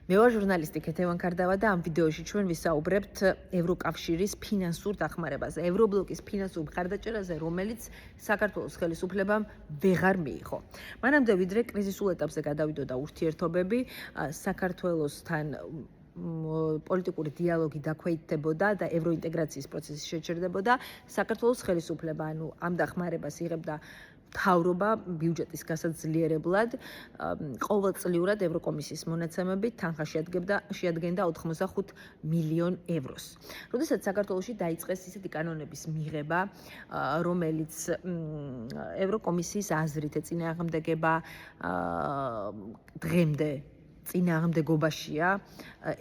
მე ვარ ჟურნალისტი ქეთევან ქარდავა და ამ ვიდეოში ჩვენ ვისაუბრებთ ევროკავშირის ფინანსურ დახმარებაზე, ევრობლოკის ფინანსურ მხარდაჭერაზე, რომელიც საქართველოს ხელისუფლებამ ვეღარ მიიღო. მანამდე ვიდრე კრიზისულ ეტაპზე გადავიდოდა ურთიერთობები, საქართველოსთან პოლიტიკური დიალოგი დაქვეითდებოდა და ევროინტეგრაციის პროცესი შეჩერდებოდა, საქართველოს ხელისუფლება ამ დახმარებას იღებდა მთავრობა ბიუჯეტის გასაძლიერებლად, ყოველწლიურად ევროკომისიის მონაცემებით თანხა შეადგენდა 85 მილიონ ევროს. როდესაც საქართველოში დაიწყეს ისეთი კანონების მიღება, რომელიც ევროკომისიის აზრით ეწინააღმდეგება დღემდე წინააღმდეგობაშია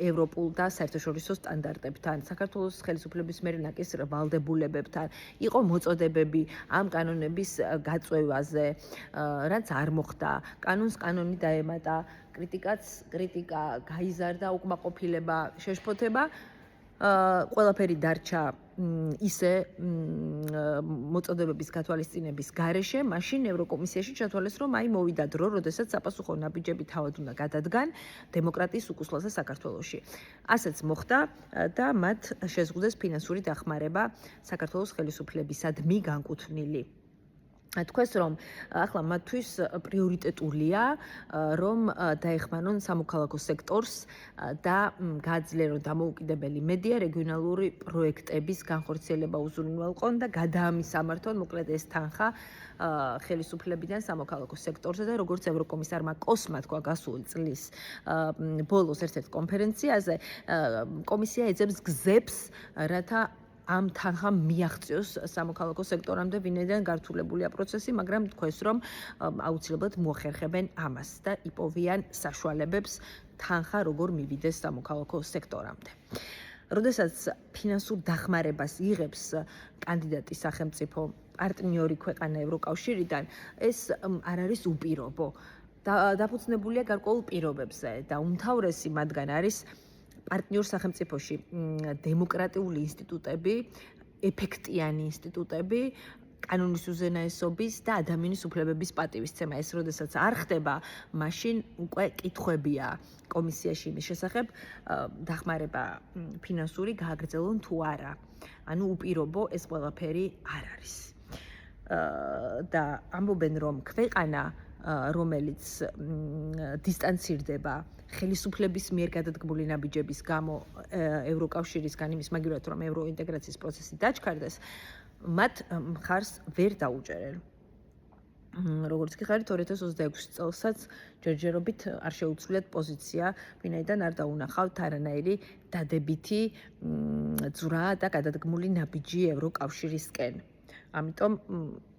ევროპულ და საერთაშორისო სტანდარტებთან, საქართველოს ხელისუფლების მიერ ნაკისრ ვალდებულებებთან, იყო მოწოდებები ამ კანონების გაწევაზე, რაც არ მოხდა, კანონს კანონი დაემატა, კრიტიკა გაიზარდა, უკმაყოფილება, შეშფოთება, ყველაფერი დარჩა ისე მოწოდებების გათვალისწინების გარეშე, მაშინ ევროკომისიაში ჩათვალეს, რომ მოვიდა დრო, როდესაც საპასუხო ნაბიჯები თავად უნდა გადადგან დემოკრატიის უკუსლაზე საქართველოში. ასეც მოხდა და მათ შეზღუდეს ფინანსური დახმარება საქართველოს ხელისუფლებისადმი განკუთვნილი. თქვენს რომ ახლა მათთვის პრიორიტეტულია რომ დაეხმარონ სამოქალაქო სექტორს და გააძლიერონ დამოუკიდებელი მედია, რეგიონალური პროექტების განხორციელება უზრუნველყონ და გადაამისამართონ მოკლედ ეს თანხა ხელისუფლებიდან სამოქალაქო სექტორზე და როგორც ევროკომისარმა კოსმა თქვა გასული წლის ბოლოს ერთ-ერთ კონფერენციაზე, კომისია ეძებს გზებს, რათა ამ თანხამ მიაღწიოს სამოქალაქო სექტორამდე, ვინაიდან გართულებულია პროცესი, მაგრამ თქვენს რომ აუცილებლად მოახერხებენ ამას და იპოვიან საშუალებებს თანხა როგორ მივიდეს სამოქალაქო სექტორამდე. როდესაც ფინანსურ დახმარებას იღებს კანდიდატი სახელმწიფო პარტნიორი ქვეყანა ევროკავშირიდან, ეს არ არის უპირობო. დაფუძნებულია გარკვეულ პირობებზე და უმთავრესი მათგან არის პარტნიორ სახელმწიფოში დემოკრატიული ინსტიტუტები, ეფექტიანი ინსტიტუტები, კანონის უზენაესობის და ადამიანის უფლებების პატივისცემა. ეს როდესაც არ ხდება, მაშინ უკვე კითხვებია კომისიაში იმის შესახებ, დახმარება ფინანსური გააგრძელონ თუ არა. ანუ უპირობო ეს ყველაფერი არ არის. და ამბობენ, რომ ქვეყანა რომელიც დისტანცირდება ხელისუფლების მიერ გადადგმული ნაბიჯების გამო ევროკავშირისგან იმის მაგივრად რომ ევროინტეგრაციის პროცესი დაჩქარდეს, მათ მხარს ვერ დაუჭერენ. როგორც გიხარით 2026 წელსაც ჯერჯერობით არ შეუცვლიათ პოზიცია, ვინაიდან არ დაუნახავთ არანაირი დადებითი ძვრა და გადადგმული ნაბიჯი ევროკავშირისკენ. ამიტომ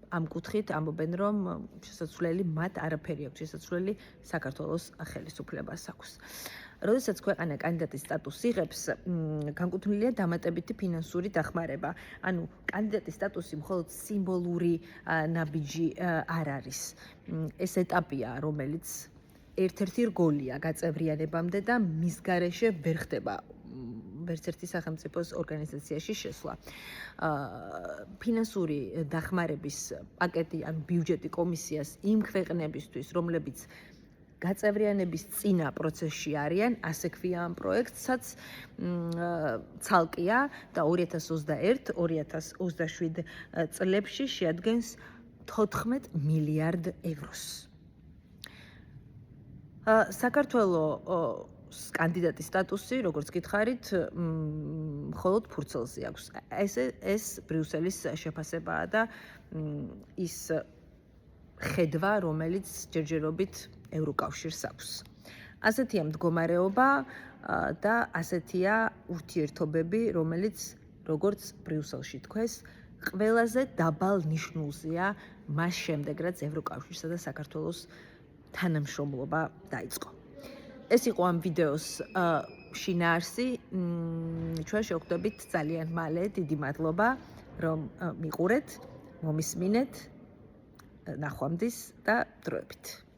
ამ კუთხით ამბობენ, რომ შესაძლებელი მათ არაფერი აქვს, შესაძლებელი საქართველოს ხელისუფლებას აქვს. როდესაც ქვეყანა კანდიდატის სტატუსს იღებს, განკუთვნილია დამატებითი ფინანსური დახმარება. ანუ კანდიდატის სტატუსი მხოლოდ სიმბოლური ნაბიჯი არ არის. ეს ეტაპია, რომელიც ერთ-ერთი რგოლია გაწევრიანებამდე და მის გარეშე ვერ ხდება ვერც ერთი სახელმწიფოს ორგანიზაციაში შესვლა. ფინანსური დახმარების პაკეტი, ანუ ბიუჯეტი კომისიას იმ ქვეყნებისთვის, რომლებიც გაწევრიანების წინა პროცესში არიან, ასე ქვია ამ პროექტსაც, ცალკეა და 2021-2027 წლებში შეადგენს 14 მილიარდ ევროს. საქართველოს კანდიდატის სტატუსი, როგორც გითხარით, მხოლოდ ფურცელზე აქვს. ეს ბრიუსელის შეფასებაა და ის ხედვა, რომელიც ჯერჯერობით ევროკავშირს აქვს. ასეთია მდგომარეობა და ასეთია ურთიერთობები, რომელიც როგორც ბრიუსელში თქვეს, ყველაზე დაბალ ნიშნულზეა მას შემდეგ, რაც ევროკავშირსა და საქართველოს თანამშრომლობა დაიწყო. ეს იყო ამ ვიდეოს შინაარსი. ჩვენ შევხვდებით ძალიან მალე. დიდი მადლობა, რომ მიყურეთ, მომისმინეთ. ნახვამდის და დროებით.